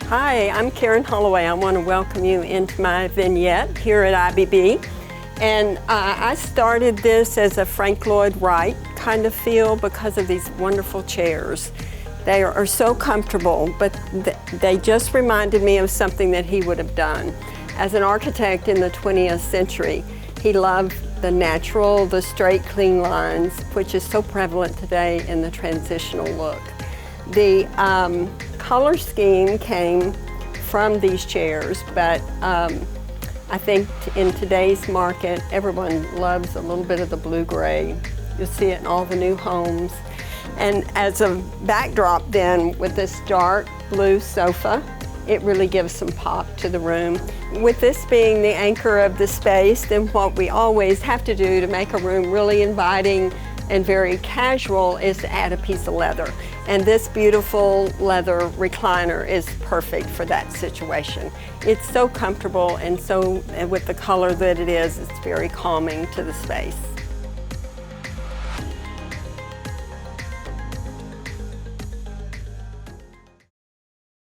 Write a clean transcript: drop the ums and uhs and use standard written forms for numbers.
Hi, I'm Karen Holloway. I want to welcome you into my vignette here at IBB. And I started this as a Frank Lloyd Wright kind of feel because of these wonderful chairs. They are so comfortable, but they just reminded me of something that he would have done. As an architect in the 20th century, he loved the natural, the straight, clean lines, which is so prevalent today in the transitional look. The color scheme came from these chairs, but I think in today's market, everyone loves a little bit of the blue-gray. You'll see it in all the new homes. And as a backdrop then, with this dark blue sofa, it really gives some pop to the room. With this being the anchor of the space, then what we always have to do to make a room really inviting and very casual is to add a piece of leather. And this beautiful leather recliner is perfect for that situation. It's so comfortable, and so with the color that it is, it's very calming to the space.